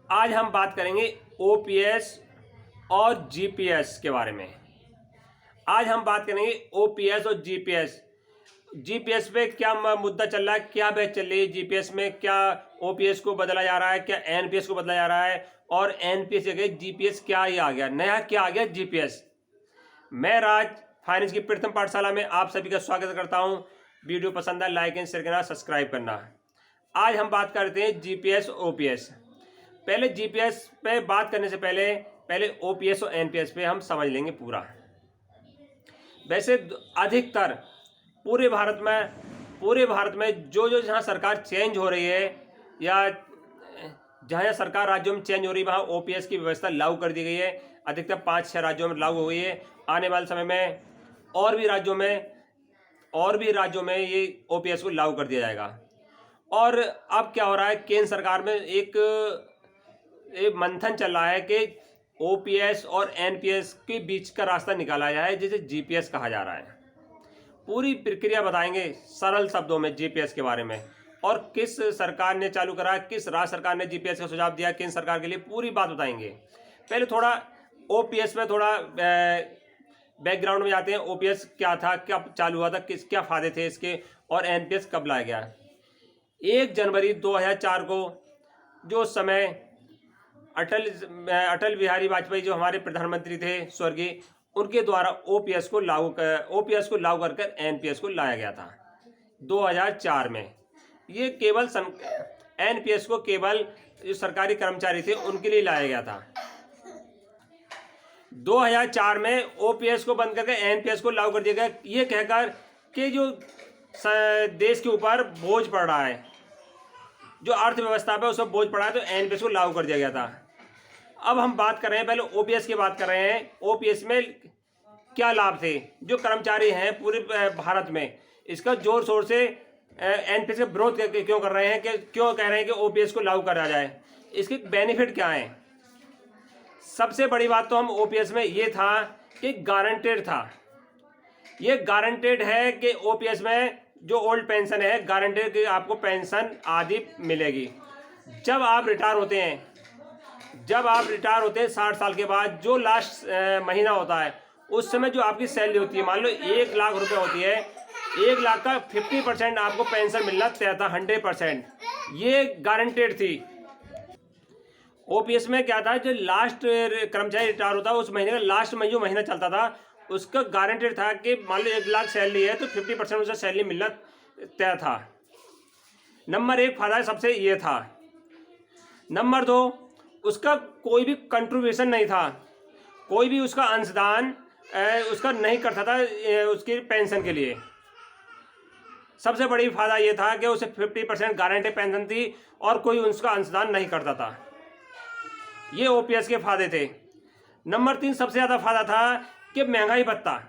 आज हम बात करेंगे ओपीएस और जीपीएस के बारे में। आज हम बात करेंगे ओपीएस और जीपीएस। जीपीएस पे क्या मुद्दा चल रहा है, क्या बहस चल रही है जीपीएस में, क्या ओपीएस को बदला जा रहा है, क्या एनपीएस को बदला जा रहा है, और एनपीएस की जगह जीपीएस क्या ही आ गया, नया क्या आ गया जीपीएस। मैं राज फाइनेंस की प्रथम पाठशाला में आप सभी का स्वागत करता हूं। वीडियो पसंद आए लाइक एंड शेयर करना, सब्सक्राइब करना। आज हम बात करते हैं जीपीएस ओपीएस। पहले जीपीएस पे बात करने से पहले ओपीएस और एनपीएस पे हम समझ लेंगे पूरा। वैसे अधिकतर पूरे भारत में जो जहाँ सरकार चेंज हो रही है या जहाँ सरकार राज्यों में चेंज हो रही है वहाँ ओपीएस की व्यवस्था लागू कर दी गई है। अधिकतर 5-6 राज्यों में लागू हुई है। आने वाले समय में और भी राज्यों में ये ओपीएस को लागू कर दिया जाएगा। और अब क्या हो रहा है, केंद्र सरकार में एक मंथन चल रहा है कि ओपीएस और एनपीएस के बीच का रास्ता निकाला जाए, जिसे जीपीएस कहा जा रहा है। पूरी प्रक्रिया बताएंगे सरल शब्दों में जीपीएस के बारे में, और किस सरकार ने चालू करा, किस राज्य सरकार ने जीपीएस का सुझाव दिया केंद्र सरकार के लिए, पूरी बात बताएंगे। पहले थोड़ा ओपीएस में थोड़ा बैकग्राउंड में जाते हैं। ओपीएस क्या था, कब चालू हुआ था, क्या फायदे थे इसके, और एनपीएस कब लाया गया। 1 जनवरी 2004 को जो समय अटल बिहारी वाजपेयी जो हमारे प्रधानमंत्री थे स्वर्गीय, उनके द्वारा ओपीएस को लागू कर एनपीएस को लाया गया था 2004 में। ये केवल एनपीएस को केवल जो सरकारी कर्मचारी थे उनके लिए लाया गया था। 2004 में ओपीएस को बंद करके एनपीएस को लागू कर दिया गया, ये कहकर कि जो देश के ऊपर बोझ पड़ रहा है, जो अर्थव्यवस्था पे उस पर बोझ पड़ा है, तो एनपीएस को लागू कर दिया गया था। अब हम बात कर रहे हैं, पहले ओपीएस की बात कर रहे हैं। ओपीएस में क्या लाभ थे, जो कर्मचारी हैं पूरे भारत में, इसका जोर शोर से एनपीएस का विरोध क्यों कर रहे हैं, कि क्यों कह रहे हैं कि ओपीएस को लागू करा जाए, इसके बेनिफिट क्या हैं। सबसे बड़ी बात तो हम ओपीएस में ये था कि गारंटेड था। ये गारंटेड है कि ओपीएस में जो ओल्ड पेंशन है, गारंटेड कि आपको पेंशन आदि मिलेगी। जब आप रिटायर होते हैं 60 साल के बाद, जो लास्ट महीना होता है, उस समय जो आपकी सैलरी होती है, मान लो 1 लाख रुपए होती है, 1 लाख का 50% आपको पेंशन मिलना तय था, 100%। ये गारंटेड थी। ओपीएस में क्या था, जो लास्ट कर्मचारी रिटायर होता है उस महीने का लास्ट में जो महीना चलता था, उसका गारंटेड था कि मान लो 1 लाख सैलरी है तो 50% उसे सैलरी मिलना तय था। नंबर 1 फायदा सबसे ये था। नंबर 2, उसका कोई भी कंट्रीब्यूशन नहीं था, कोई भी उसका अंशदान उसका नहीं करता था उसकी पेंशन के लिए। सबसे बड़ी फायदा ये था कि उसे 50% गारंटी पेंशन थी और कोई उसका अंशदान नहीं करता था। ये ओपीएस के फायदे थे। नंबर 3 सबसे ज़्यादा फायदा था कि महंगाई भत्ता।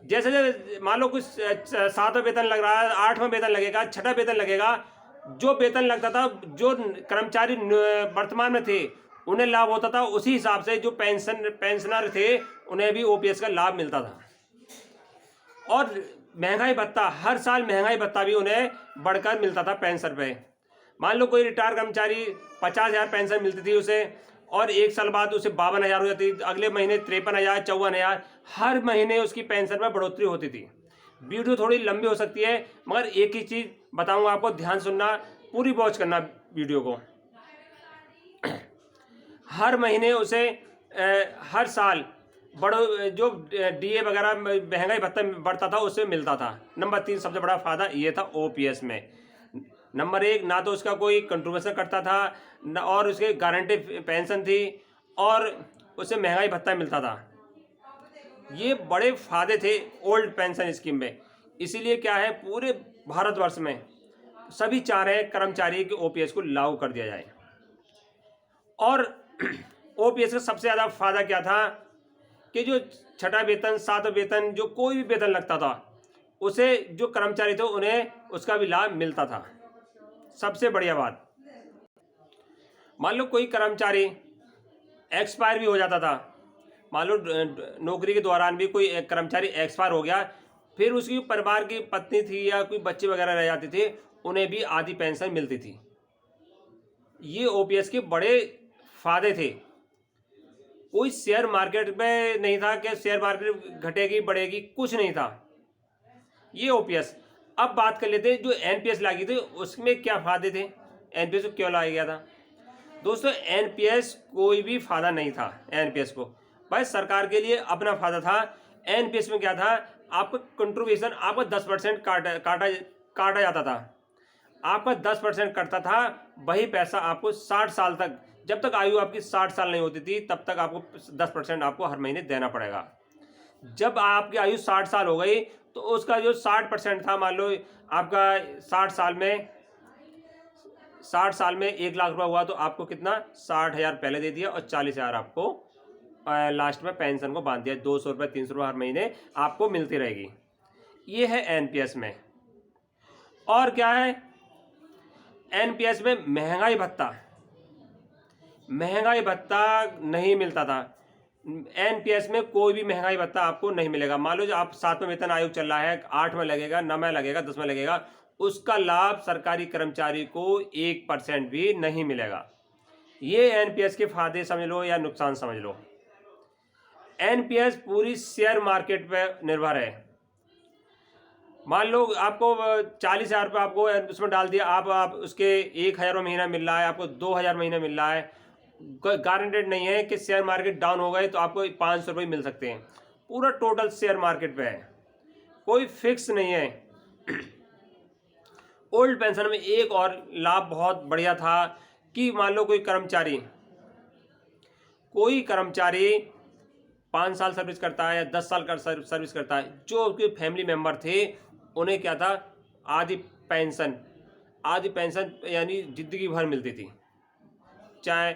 जैसे मान लो कुछ 7वां वेतन लग रहा है, 8वां वेतन लगेगा, 6वां वेतन लगेगा, जो वेतन लगता था, जो कर्मचारी वर्तमान में थे उन्हें लाभ होता था, उसी हिसाब से जो पेंशनर थे उन्हें भी ओपीएस का लाभ मिलता था। और महंगाई भत्ता, हर साल महंगाई भत्ता भी उन्हें बढ़कर मिलता था पेंशन पे। मान लो कोई रिटायर कर्मचारी 50,000 पेंशन मिलती थी उसे, और 1 साल बाद उसे 52,000 हो जाती, अगले महीने 53,000, 54,000, हर महीने उसकी पेंशन में बढ़ोतरी होती थी। वीडियो थोड़ी लंबी हो सकती है, मगर एक ही चीज़ बताऊंगा आपको, ध्यान सुनना, पूरी वॉच करना वीडियो को। हर महीने उसे हर साल जो डीए वगैरह महंगाई भत्ता बढ़ता था उससे मिलता था। नंबर 3 सबसे बड़ा फायदा ये था ओपीएस में। नंबर 1, ना तो उसका कोई कंट्रीब्यूशन करता था, न और उसके गारंटी पेंशन थी, और उसे महंगाई भत्ता मिलता था। ये बड़े फायदे थे ओल्ड पेंशन स्कीम में। इसीलिए क्या है, पूरे भारतवर्ष में सभी चाह रहे हैं कर्मचारी के ओपीएस को लागू कर दिया जाए। और ओपीएस का सबसे ज़्यादा फायदा क्या था कि जो 6वां वेतन, 7वां वेतन, जो कोई भी वेतन लगता था, उसे जो कर्मचारी थे उन्हें उसका भी लाभ मिलता था। सबसे बढ़िया बात, मान लो कोई कर्मचारी एक्सपायर भी हो जाता था, मान लो नौकरी के दौरान भी कोई एक कर्मचारी एक्सपायर हो गया, फिर उसकी परिवार की पत्नी थी या कोई बच्चे वगैरह रह जाते थे, उन्हें भी आधी पेंशन मिलती थी। ये ओपीएस के बड़े फायदे थे। कोई शेयर मार्केट में नहीं था कि शेयर मार्केट घटेगी बढ़ेगी, कुछ नहीं था। ये ओपीएस। अब बात कर लेते हैं जो एनपीएस लागी थी उसमें क्या फायदे थे, एनपीएस को क्यों लाया गया था। दोस्तों एनपीएस कोई भी फायदा नहीं था। एनपीएस को भाई सरकार के लिए अपना फायदा था। एनपीएस में क्या था, आपका कंट्रीब्यूशन आपका 10% काटा जाता था। आपका 10% कटता था, वही पैसा आपको 60 साल तक, जब तक आयु आपकी 60 साल नहीं होती थी तब तक आपको 10% आपको हर महीने देना पड़ेगा। जब आपकी आयु 60 साल हो गई तो उसका जो 60% था, मान लो आपका 60 साल में 1 लाख रुपया हुआ तो आपको कितना 60,000 पहले दे दिया और 40,000 आपको लास्ट में पेंशन को बांध दिया। 200 रुपये 300 रुपये हर महीने आपको मिलती रहेगी। ये है एनपीएस में। और क्या है एनपीएस में, महंगाई भत्ता नहीं मिलता था। एनपीएस में कोई भी महंगाई भत्ता आपको नहीं मिलेगा। मान लो जो आप 7वें वेतन आयोग चल रहा है, 8 में लगेगा, 9 में लगेगा, 10 में लगेगा, उसका लाभ सरकारी कर्मचारी को 1% भी नहीं मिलेगा। ये एनपीएस के फायदे समझ लो या नुकसान समझ लो। एनपीएस पूरी शेयर मार्केट पर निर्भर है। मान लो आपको 40,000 रुपये आपको उसमें डाल दिया, आप उसके 1,000 महीना मिल रहा है, आपको 2,000 महीना मिल रहा है। गारंटेड नहीं है कि शेयर मार्केट डाउन हो गए तो आपको 500 रुपये मिल सकते हैं। पूरा टोटल शेयर मार्केट पे है, कोई फिक्स नहीं है। ओल्ड पेंशन में एक और लाभ बहुत बढ़िया था कि मान लो कोई कर्मचारी 5 साल सर्विस करता है या 10 साल का सर्विस करता है, जो उसके फैमिली मेंबर थे उन्हें क्या था, आधी पेंशन यानी जिंदगी भर मिलती थी चाहे।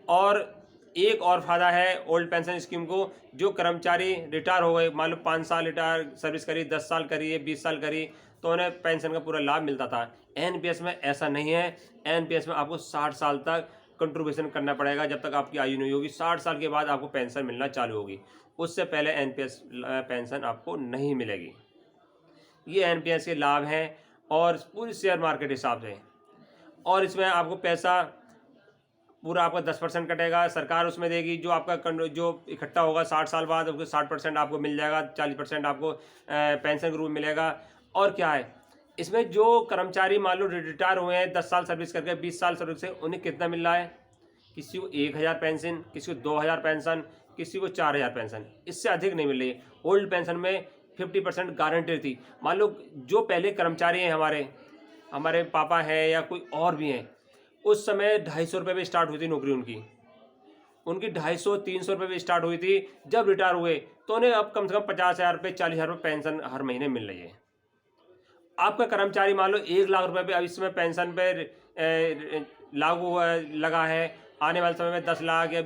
और एक और फायदा है ओल्ड पेंशन स्कीम को, जो कर्मचारी रिटायर हो गए, मान लो 5 साल रिटायर सर्विस करी, 10 साल करी, 20 साल करी, तो उन्हें पेंशन का पूरा लाभ मिलता था। एनपीएस में ऐसा नहीं है। एनपीएस में आपको 60 साल तक कंट्रीब्यूशन करना पड़ेगा, जब तक आपकी आयु नहीं होगी। 60 साल के बाद आपको पेंशन मिलना चालू होगी, उससे पहले एनपीएस पेंशन आपको नहीं मिलेगी। ये एनपीएस के लाभ हैं और पूरी शेयर मार्केट हिसाब से। और इसमें आपको पैसा पूरा आपका 10% कटेगा, सरकार उसमें देगी। जो आपका जो इकट्ठा होगा 60 साल बाद, उसको 60% आपको मिल जाएगा, 40% आपको पेंशन के रूप में मिलेगा। और क्या है इसमें, जो कर्मचारी मान लो रिटायर हुए हैं 10 साल सर्विस करके, 20 साल सर्विस से, उन्हें कितना मिल रहा है, किसी को 1,000 पेंशन, किसी को 2,000 पेंशन, किसी को 4,000 पेंशन, इससे अधिक नहीं मिल रही है। ओल्ड पेंशन में 50% गारंटी थी। मान लो जो पहले कर्मचारी हैं, हमारे पापा है या कोई और भी हैं, उस समय 250 रुपये में स्टार्ट हुई थी नौकरी उनकी 250-300 रुपये में स्टार्ट हुई थी। जब रिटायर हुए तो उन्हें अब कम से कम 50,000 रुपये 40,000 रुपये पेंशन हर महीने मिल रही है। आपका कर्मचारी मान लो 1,00,000 रुपये पे अब इस समय पेंशन पे लागू लगा है, आने वाले समय में 10 लाख या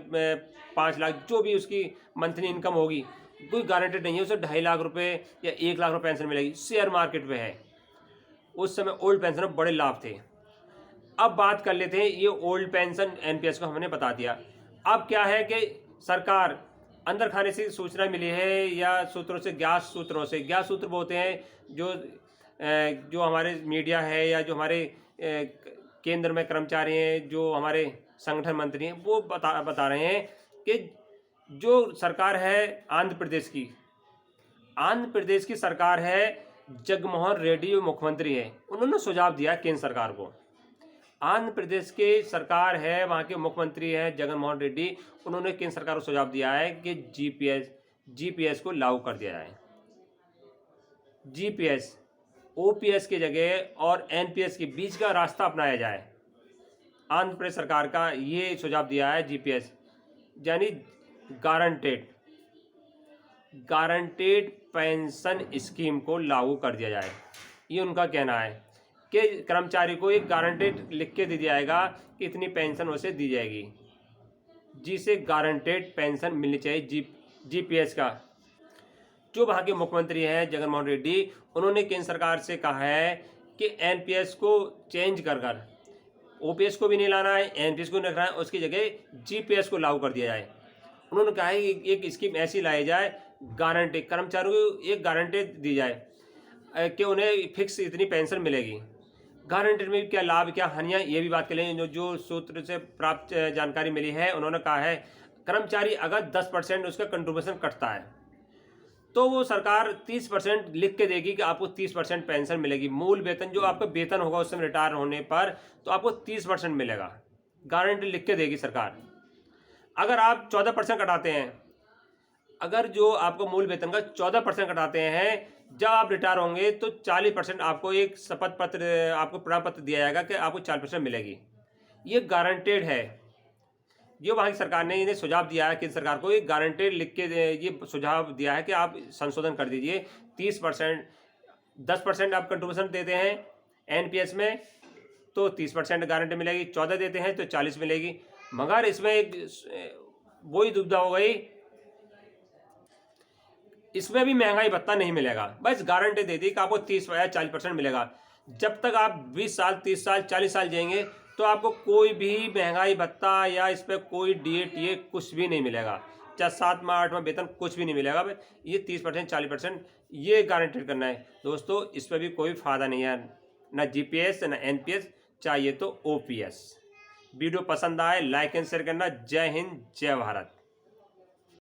5 लाख जो भी उसकी मंथली इनकम होगी, कोई गारंटेड नहीं है उसे 2.5 लाख रुपये या 1 लाख रुपये पेंशन मिलेगी। शेयर मार्केट पे है। उस समय ओल्ड पेंशन में बड़े लाभ थे। अब बात कर लेते हैं, ये ओल्ड पेंशन एनपीएस को हमने बता दिया। अब क्या है कि सरकार अंदर खाने से सूचना मिली है या ज्ञात सूत्र बोलते हैं जो हमारे मीडिया है या जो हमारे केंद्र में कर्मचारी हैं, जो हमारे संगठन मंत्री हैं, वो बता रहे हैं कि जो सरकार है आंध्र प्रदेश की सरकार है, जगनमोहन रेड्डी जो मुख्यमंत्री है, उन्होंने सुझाव दिया केंद्र सरकार को। आंध्र प्रदेश के सरकार है, वहाँ के मुख्यमंत्री हैं जगनमोहन रेड्डी, उन्होंने केंद्र सरकार को सुझाव दिया है कि जीपीएस को लागू कर दिया जाए। जीपीएस ओपीएस की जगह और एनपीएस के बीच का रास्ता अपनाया जाए। आंध्र प्रदेश सरकार का ये सुझाव दिया है, जीपीएस यानी गारंटेड पेंशन स्कीम को लागू कर दिया जाए। ये उनका कहना है कि कर्मचारी को एक गारंटेड लिख के दे दिया जाएगा कि इतनी पेंशन उसे दी जाएगी, जिसे गारंटेड पेंशन मिलनी चाहिए। जीपीएस का जो वहाँ के मुख्यमंत्री हैं जगनमोहन रेड्डी, उन्होंने केंद्र सरकार से कहा है कि एनपीएस को चेंज कर ओपीएस को भी नहीं लाना है, एनपीएस को नहीं रखना है, उसकी जगह जीपीएस को लागू कर दिया जाए। उन्होंने कहा है कि एक स्कीम ऐसी लाई जाए, गारंटी कर्मचारियों को एक गारंटी दी जाए कि उन्हें फिक्स इतनी पेंशन मिलेगी। गारंटेड में क्या लाभ क्या हानियाँ, ये भी बात करें। जो सूत्र से प्राप्त जानकारी मिली है, उन्होंने कहा है कर्मचारी अगर 10% उसका कंट्रीब्यूशन कटता है तो वो सरकार 30% लिख के देगी कि आपको 30% पेंशन मिलेगी। मूल वेतन जो आपका वेतन होगा उस समय रिटायर होने पर तो आपको 30% मिलेगा, गारंटी लिख के देगी सरकार। अगर आप 14% कटाते हैं, अगर जो आपको मूल वेतन का 14% कटाते हैं, जब आप रिटायर होंगे तो 40% आपको एक शपथ पत्र, आपको प्रमाण पत्र दिया जाएगा कि आपको 40% मिलेगी। ये गारंटेड है। ये वहाँ की सरकार ने इन्हें सुझाव दिया है, केंद्र सरकार को एक गारंटेड लिख के ये सुझाव दिया है कि आप संशोधन कर दीजिए। 30%, 10% आप कंट्रीब्यूशन देते हैं एनपीएस में तो 30% गारंटी मिलेगी, 14 देते हैं तो 40 मिलेगी। मगर इसमें एक वही दुविधा हो गई, इसमें भी महंगाई भत्ता नहीं मिलेगा। बस गारंटी दे दी कि आपको 30 या 40% मिलेगा। जब तक आप 20 साल, 30 साल, 40 साल जिएंगे तो आपको कोई भी महंगाई भत्ता या इस पर कोई डीए टीए कुछ भी नहीं मिलेगा, चाहे 7 माह 8 माह वेतन कुछ भी नहीं मिलेगा। ये 30% 40% ये गारंटेड करना है दोस्तों। इस पर भी कोई फ़ायदा नहीं है, ना जीपीएस ना एनपीएस, चाहिए तो ओपीएस। वीडियो पसंद आए लाइक एंड शेयर करना। जय हिंद, जय भारत।